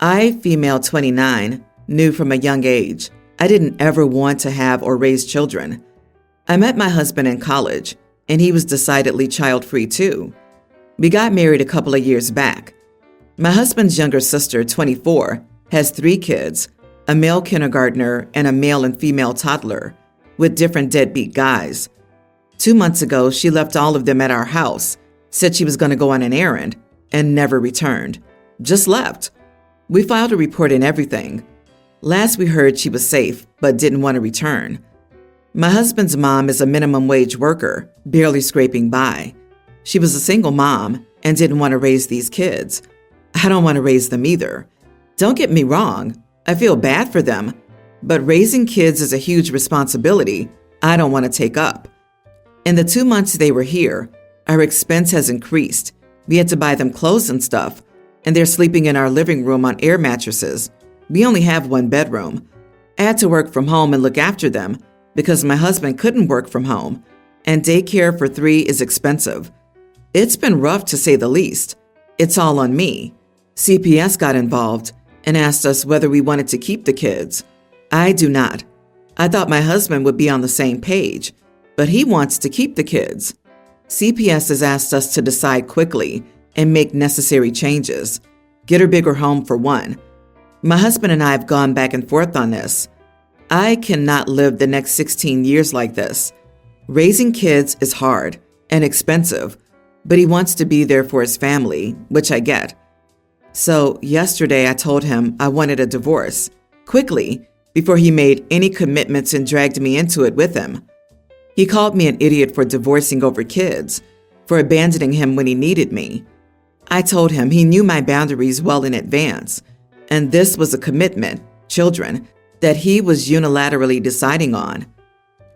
I, female 29, knew from a young age I didn't ever want to have or raise children. I met my husband in college, and he was decidedly child-free too. We got married a couple of years back. My husband's younger sister, 24, has 3 kids, a male kindergartner and a male and female toddler, with different deadbeat guys. 2 months ago, she left all of them at our house, said she was going to go on an errand, and never returned. Just left. We filed a report and everything. Last we heard, she was safe, but didn't want to return. My husband's mom is a minimum wage worker, barely scraping by. She was a single mom and didn't want to raise these kids. I don't want to raise them either. Don't get me wrong, I feel bad for them, but raising kids is a huge responsibility I don't want to take up. In the 2 months they were here, our expense has increased. We had to buy them clothes and stuff, and they're sleeping in our living room on air mattresses. We only have 1 bedroom. I had to work from home and look after them because my husband couldn't work from home, and daycare for 3 is expensive. It's been rough to say the least. It's all on me. CPS got involved and asked us whether we wanted to keep the kids. I do not. I thought my husband would be on the same page, but he wants to keep the kids. CPS has asked us to decide quickly and make necessary changes. Get a bigger home for one. My husband and I have gone back and forth on this. I cannot live the next 16 years like this. Raising kids is hard and expensive, but he wants to be there for his family, which I get. So yesterday I told him I wanted a divorce, quickly, before he made any commitments and dragged me into it with him. He called me an idiot for divorcing over kids, for abandoning him when he needed me. I told him he knew my boundaries well in advance, and this was a commitment, children, that he was unilaterally deciding on.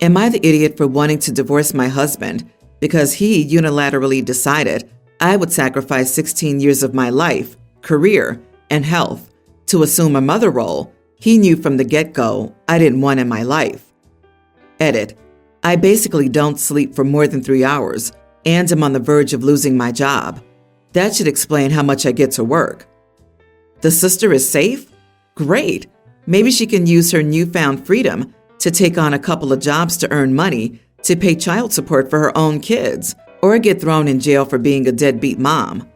Am I the idiot for wanting to divorce my husband because he unilaterally decided I would sacrifice 16 years of my life, career, and health to assume a mother role he knew from the get-go I didn't want in my life? Edit. I basically don't sleep for more than 3 hours and am on the verge of losing my job. That should explain how much I get to work. The sister is safe? Great. Maybe she can use her newfound freedom to take on a couple of jobs to earn money to pay child support for her own kids, or get thrown in jail for being a deadbeat mom.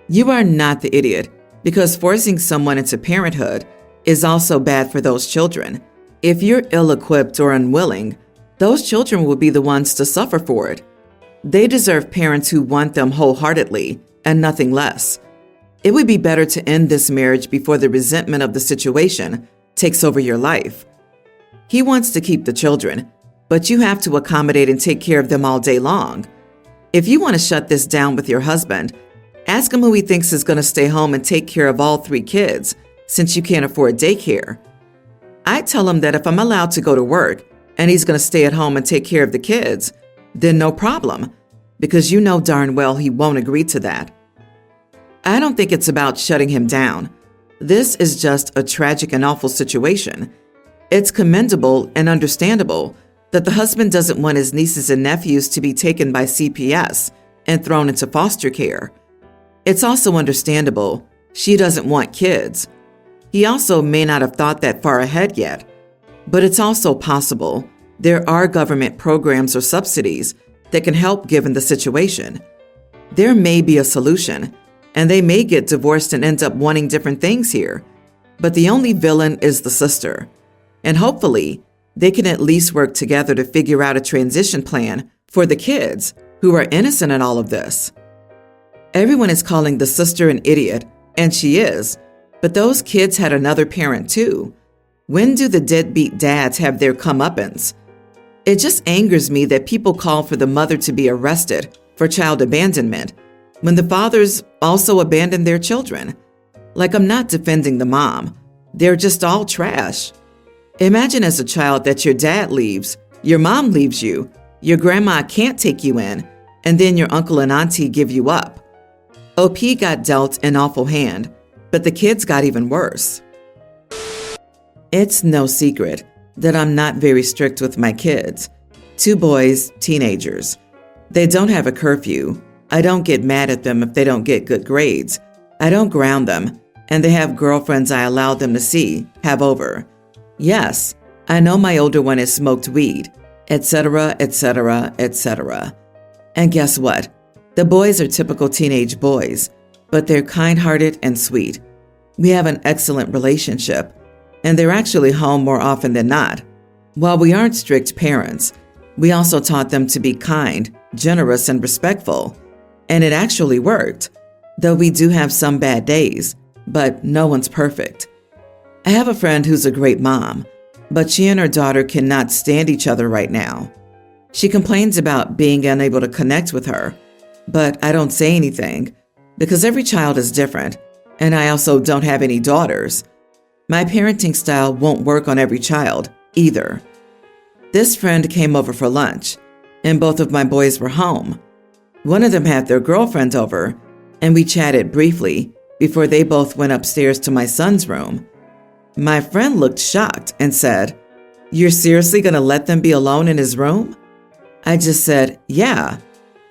You are not the idiot, because forcing someone into parenthood is also bad for those children. If you're ill-equipped or unwilling, those children will be the ones to suffer for it. They deserve parents who want them wholeheartedly and nothing less. It would be better to end this marriage before the resentment of the situation takes over your life. He wants to keep the children, but you have to accommodate and take care of them all day long. If you want to shut this down with your husband, ask him who he thinks is going to stay home and take care of all 3 kids, since you can't afford daycare. I tell him that if I'm allowed to go to work and he's going to stay at home and take care of the kids, then no problem, because you know darn well he won't agree to that. I don't think it's about shutting him down. This is just a tragic and awful situation. It's commendable and understandable that the husband doesn't want his nieces and nephews to be taken by CPS and thrown into foster care. It's also understandable she doesn't want kids. He also may not have thought that far ahead yet, but it's also possible there are government programs or subsidies that can help given the situation. There may be a solution, and they may get divorced and end up wanting different things here, but the only villain is the sister. And hopefully, they can at least work together to figure out a transition plan for the kids who are innocent in all of this. Everyone is calling the sister an idiot, and she is, but those kids had another parent too. When do the deadbeat dads have their comeuppance? It just angers me that people call for the mother to be arrested for child abandonment when the fathers also abandon their children. Like, I'm not defending the mom. They're just all trash. Imagine as a child that your dad leaves, your mom leaves you, your grandma can't take you in, and then your uncle and auntie give you up. OP got dealt an awful hand, but the kids got even worse. It's no secret that I'm not very strict with my kids. 2 boys, teenagers. They don't have a curfew. I don't get mad at them if they don't get good grades. I don't ground them, and they have girlfriends I allow them to see, have over. Yes, I know my older one has smoked weed, etc., etc., etc. And guess what? The boys are typical teenage boys, but they're kind-hearted and sweet. We have an excellent relationship, and they're actually home more often than not. While we aren't strict parents, we also taught them to be kind, generous, and respectful. And it actually worked, though we do have some bad days, but no one's perfect. I have a friend who's a great mom, but she and her daughter cannot stand each other right now. She complains about being unable to connect with her, but I don't say anything because every child is different, and I also don't have any daughters. My parenting style won't work on every child either. This friend came over for lunch, and both of my boys were home. One of them had their girlfriend over, and we chatted briefly before they both went upstairs to my son's room. My friend looked shocked and said, "You're seriously going to let them be alone in his room?" I just said, "Yeah."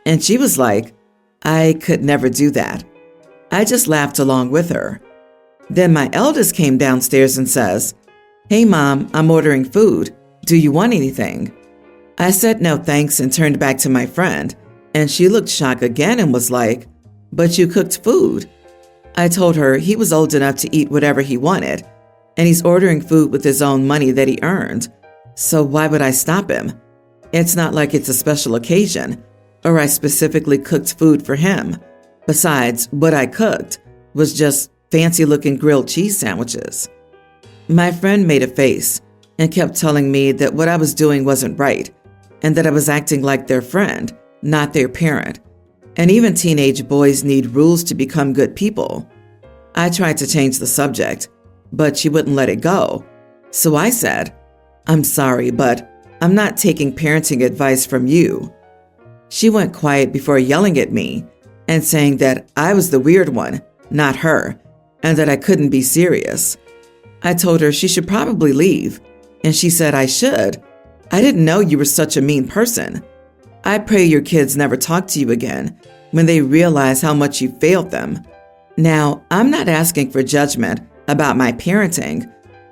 And she was like, "I could never do that." I just laughed along with her. Then my eldest came downstairs and says, "Hey Mom, I'm ordering food. Do you want anything?" I said no thanks and turned back to my friend, and she looked shocked again and was like, "But you cooked food." I told her he was old enough to eat whatever he wanted, and he's ordering food with his own money that he earned. So why would I stop him? It's not like it's a special occasion, or I specifically cooked food for him. Besides, what I cooked was just fancy-looking grilled cheese sandwiches. My friend made a face and kept telling me that what I was doing wasn't right, and that I was acting like their friend, not their parent. And even teenage boys need rules to become good people. I tried to change the subject, but she wouldn't let it go. So I said, "I'm sorry, but I'm not taking parenting advice from you." She went quiet before yelling at me and saying that I was the weird one, not her, and that I couldn't be serious. I told her she should probably leave, and she said I should. "I didn't know you were such a mean person. I pray your kids never talk to you again when they realize how much you failed them." Now, I'm not asking for judgment about my parenting,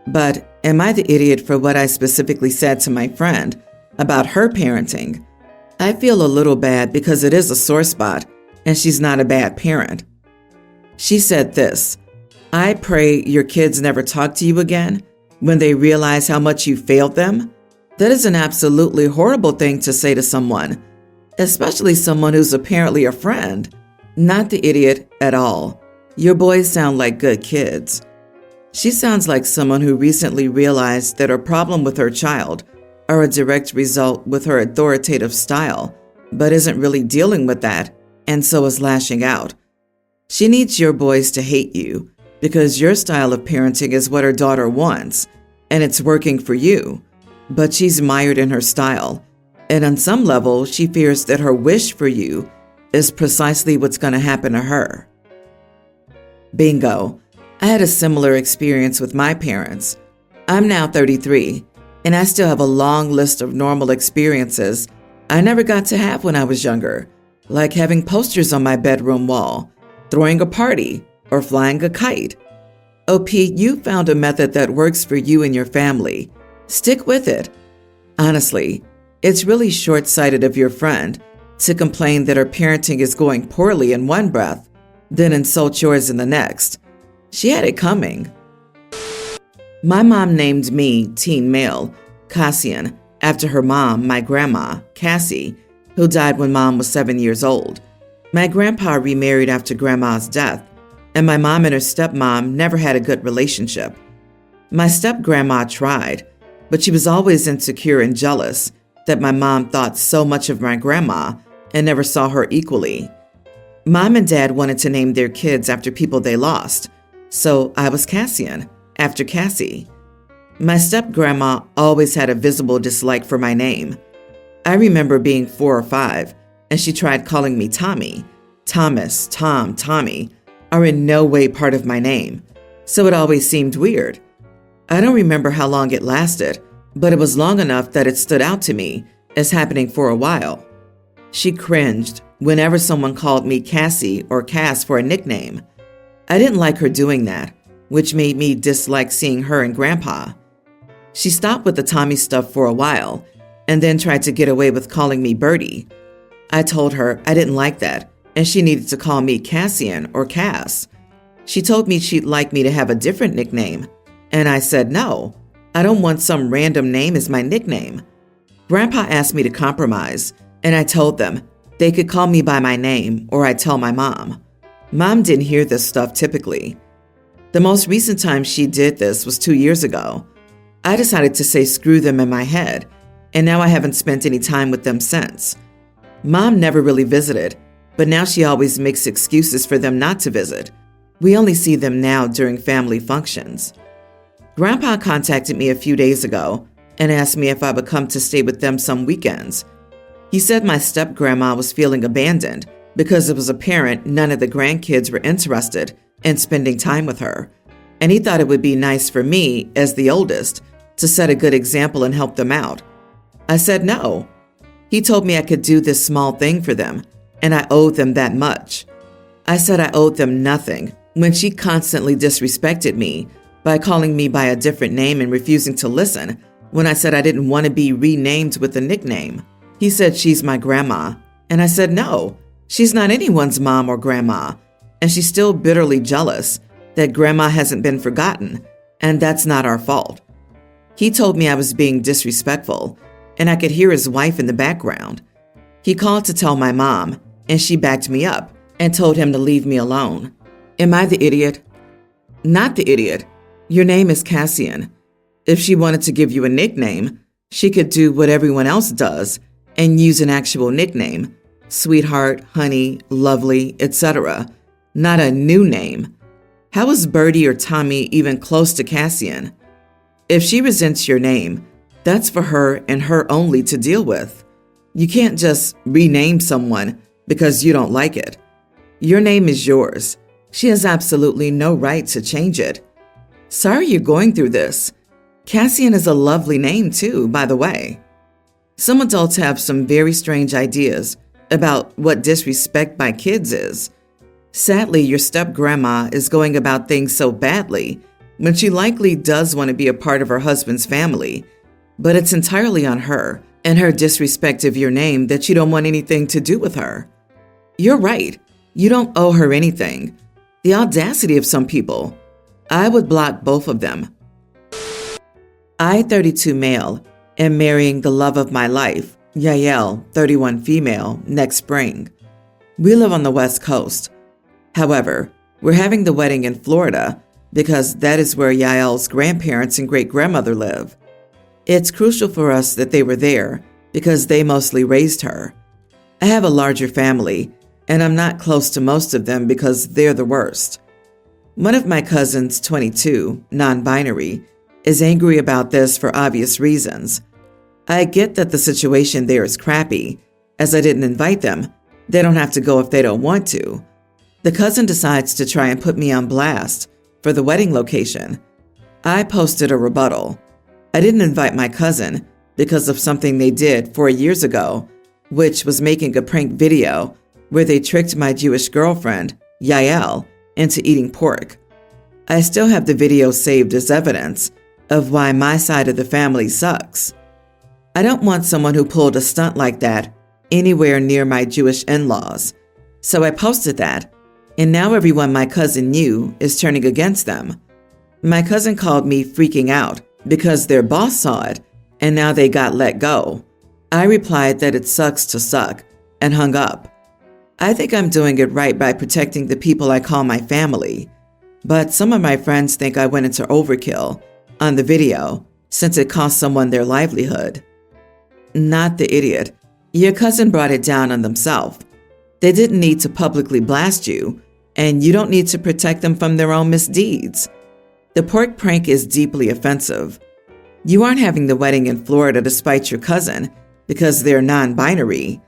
but am I the idiot for what I specifically said to my friend about her parenting? I feel a little bad because it is a sore spot, and she's not a bad parent. She said this, "I pray your kids never talk to you again when they realize how much you failed them." That is an absolutely horrible thing to say to someone, especially someone who's apparently a friend. Not the idiot at all. Your boys sound like good kids. She sounds like someone who recently realized that her problem with her child are a direct result with her authoritative style, but isn't really dealing with that, and so is lashing out. She needs your boys to hate you because your style of parenting is what her daughter wants, and it's working for you. But she's mired in her style, and on some level, she fears that her wish for you is precisely what's going to happen to her. Bingo. I had a similar experience with my parents. I'm now 33, and I still have a long list of normal experiences I never got to have when I was younger, like having posters on my bedroom wall, throwing a party, or flying a kite. OP, you found a method that works for you and your family. Stick with it. Honestly, it's really short-sighted of your friend to complain that her parenting is going poorly in one breath, then insult yours in the next. She had it coming. My mom named me, teen male, Cassian, after her mom, my grandma, Cassie, who died when Mom was 7 years old. My grandpa remarried after Grandma's death, and my mom and her stepmom never had a good relationship. My step-grandma tried, but she was always insecure and jealous that my mom thought so much of my grandma and never saw her equally. Mom and Dad wanted to name their kids after people they lost, so I was Cassian, after Cassie. My step-grandma always had a visible dislike for my name. I remember being 4 or 5, and she tried calling me Tommy. Thomas, Tom, Tommy are in no way part of my name, so it always seemed weird. I don't remember how long it lasted, but it was long enough that it stood out to me as happening for a while. She cringed whenever someone called me Cassie or Cass for a nickname. I didn't like her doing that, which made me dislike seeing her and Grandpa. She stopped with the Tommy stuff for a while and then tried to get away with calling me Birdie. I told her I didn't like that and she needed to call me Cassian or Cass. She told me she'd like me to have a different nickname, and I said no. I don't want some random name as my nickname. Grandpa asked me to compromise, and I told them they could call me by my name or I'd tell my mom. Mom didn't hear this stuff typically. The most recent time she did this was 2 years ago. I decided to say screw them in my head, and now I haven't spent any time with them since. Mom never really visited, but now she always makes excuses for them not to visit. We only see them now during family functions. Grandpa contacted me a few days ago and asked me if I would come to stay with them some weekends. He said my step-grandma was feeling abandoned because it was apparent none of the grandkids were interested in spending time with her, and he thought it would be nice for me, as the oldest, to set a good example and help them out. I said no. He told me I could do this small thing for them, and I owed them that much. I said I owed them nothing when she constantly disrespected me by calling me by a different name and refusing to listen when I said I didn't want to be renamed with a nickname. He said she's my grandma, and I said no, she's not anyone's mom or grandma, and she's still bitterly jealous that grandma hasn't been forgotten, and that's not our fault. He told me I was being disrespectful, and I could hear his wife in the background. He called to tell my mom, and she backed me up and told him to leave me alone. Am I the idiot? Not the idiot. Your name is Cassian. If she wanted to give you a nickname, she could do what everyone else does and use an actual nickname, sweetheart, honey, lovely, etc., not a new name. How is Birdie or Tommy even close to Cassian? If she resents your name, that's for her and her only to deal with. You can't just rename someone because you don't like it. Your name is yours. She has absolutely no right to change it. Sorry you're going through this. Cassian is a lovely name too, by the way. Some adults have some very strange ideas about what disrespect by kids is. Sadly, your step-grandma is going about things so badly when she likely does want to be a part of her husband's family, but it's entirely on her and her disrespect of your name that you don't want anything to do with her. You're right. You don't owe her anything. The audacity of some people. I would block both of them. I, 32 male, am marrying the love of my life, Yael, 31 female, next spring. We live on the West Coast. However, we're having the wedding in Florida because that is where Yael's grandparents and great-grandmother live. It's crucial for us that they were there because they mostly raised her. I have a larger family, and I'm not close to most of them because they're the worst. One of my cousins, 22, non-binary, is angry about this for obvious reasons. I get that the situation there is crappy, as I didn't invite them. They don't have to go if they don't want to. The cousin decides to try and put me on blast for the wedding location. I posted a rebuttal. I didn't invite my cousin because of something they did 4 years ago, which was making a prank video where they tricked my Jewish girlfriend, Yael, into eating pork. I still have the video saved as evidence of why my side of the family sucks. I don't want someone who pulled a stunt like that anywhere near my Jewish in-laws. So I posted that, and now everyone my cousin knew is turning against them. My cousin called me freaking out because their boss saw it, and now they got let go. I replied that it sucks to suck, and hung up. I think I'm doing it right by protecting the people I call my family, but some of my friends think I went into overkill on the video since it cost someone their livelihood. Not the idiot. Your cousin brought it down on themselves. They didn't need to publicly blast you, and you don't need to protect them from their own misdeeds. The pork prank is deeply offensive. You aren't having the wedding in Florida to spite your cousin because they're non-binary.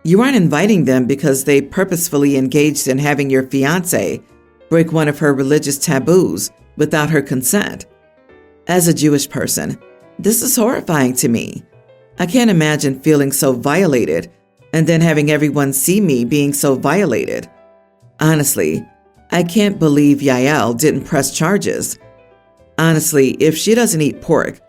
You aren't inviting them because they purposefully engaged in having your fiancé break one of her religious taboos without her consent. As a Jewish person, this is horrifying to me. I can't imagine feeling so violated and then having everyone see me being so violated. Honestly, I can't believe Yael didn't press charges. Honestly, if she doesn't eat pork,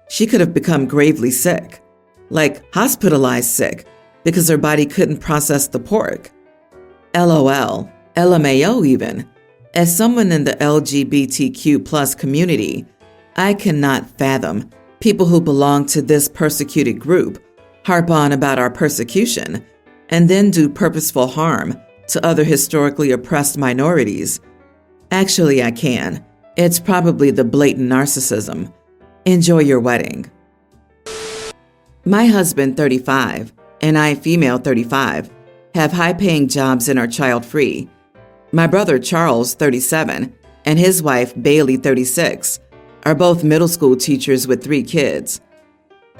she could have become gravely sick, like hospitalized sick, because her body couldn't process the pork. LOL, LMAO even. As someone in the LGBTQ plus community, I cannot fathom people who belong to this persecuted group harp on about our persecution and then do purposeful harm to other historically oppressed minorities. Actually, I can. It's probably the blatant narcissism. Enjoy your wedding. My husband, 35, and I, female 35, have high-paying jobs and are child-free. My brother, Charles, 37, and his wife, Bailey, 36, are both middle school teachers with 3 kids.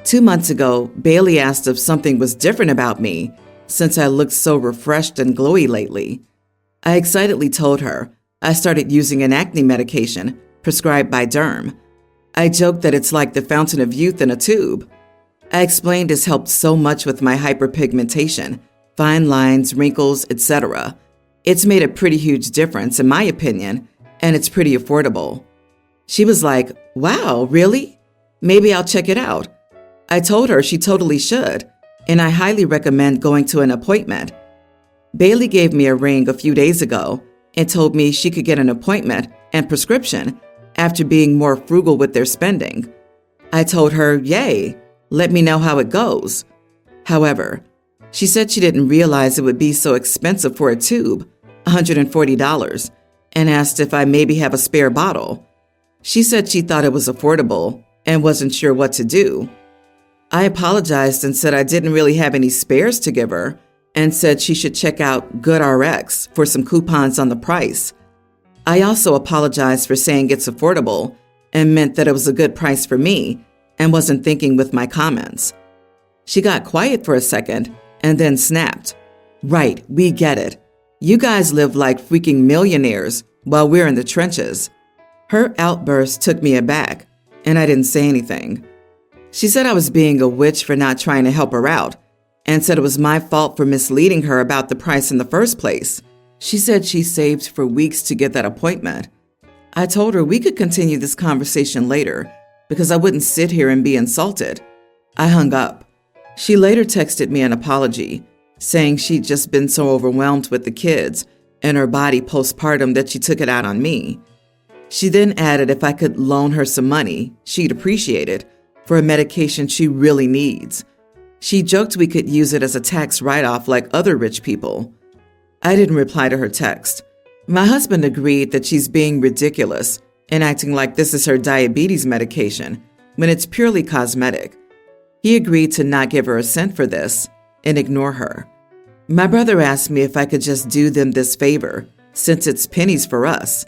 2 months ago, Bailey asked if something was different about me since I looked so refreshed and glowy lately. I excitedly told her I started using an acne medication prescribed by Derm. I joked that it's like the fountain of youth in a tube. I explained it's helped so much with my hyperpigmentation, fine lines, wrinkles, etc. It's made a pretty huge difference, in my opinion, and it's pretty affordable. She was like, "Wow, really? Maybe I'll check it out." I told her she totally should, and I highly recommend going to an appointment. Bailey gave me a ring a few days ago and told me she could get an appointment and prescription after being more frugal with their spending. I told her, yay, let me know how it goes. However, she said she didn't realize it would be so expensive for a tube, $140, and asked if I maybe have a spare bottle. She said she thought it was affordable and wasn't sure what to do. I apologized and said I didn't really have any spares to give her and said she should check out GoodRx for some coupons on the price. I also apologized for saying it's affordable and meant that it was a good price for me and wasn't thinking with my comments. She got quiet for a second and then snapped, "Right, we get it. You guys live like freaking millionaires while we're in the trenches." Her outburst took me aback, and I didn't say anything. She said I was being a witch for not trying to help her out and said it was my fault for misleading her about the price in the first place. She said she saved for weeks to get that appointment. I told her we could continue this conversation later because I wouldn't sit here and be insulted. I hung up. She later texted me an apology, saying she'd just been so overwhelmed with the kids and her body postpartum that she took it out on me. She then added if I could loan her some money, she'd appreciate it, for a medication she really needs. She joked we could use it as a tax write-off like other rich people. I didn't reply to her text. My husband agreed that she's being ridiculous and acting like this is her diabetes medication when it's purely cosmetic. He agreed to not give her a cent for this and ignore her. My brother asked me if I could just do them this favor, since it's pennies for us.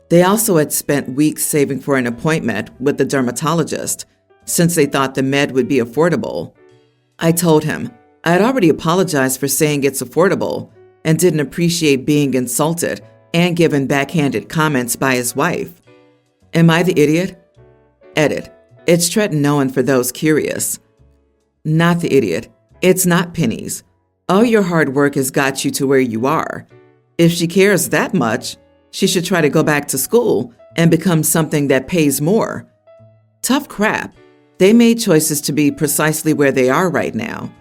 They also had spent weeks saving for an appointment with the dermatologist, since they thought the med would be affordable. I told him I had already apologized for saying it's affordable and didn't appreciate being insulted and given backhanded comments by his wife. Am I the idiot? Edit. It's tretinoin for those curious. Not the idiot. It's not pennies. All your hard work has got you to where you are. If she cares that much, she should try to go back to school and become something that pays more. Tough crap. They made choices to be precisely where they are right now.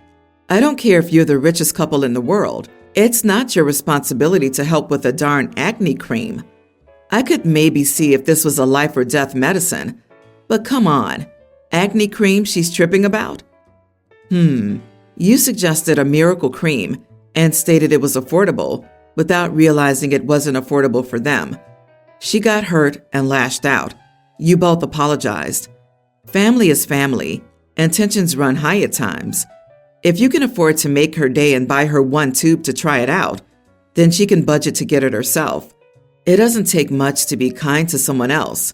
I don't care if you're the richest couple in the world. It's not your responsibility to help with a darn acne cream. I could maybe see if this was a life or death medicine, but come on, acne cream she's tripping about? You suggested a miracle cream and stated it was affordable without realizing it wasn't affordable for them. She got hurt and lashed out. You both apologized. Family is family, and tensions run high at times. If you can afford to make her day and buy her one tube to try it out, then she can budget to get it herself. It doesn't take much to be kind to someone else,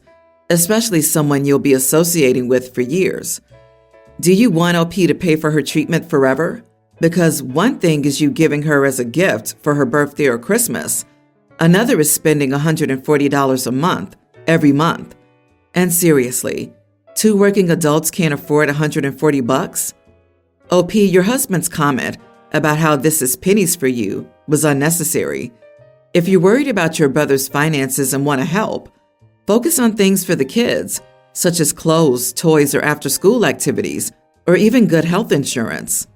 especially someone you'll be associating with for years. Do you want LP to pay for her treatment forever? Because one thing is you giving her as a gift for her birthday or Christmas. Another is spending $140 a month, every month. And seriously, 2 working adults can't afford $140? OP, your husband's comment about how this is pennies for you was unnecessary. If you're worried about your brother's finances and want to help, focus on things for the kids, such as clothes, toys, or after-school activities, or even good health insurance.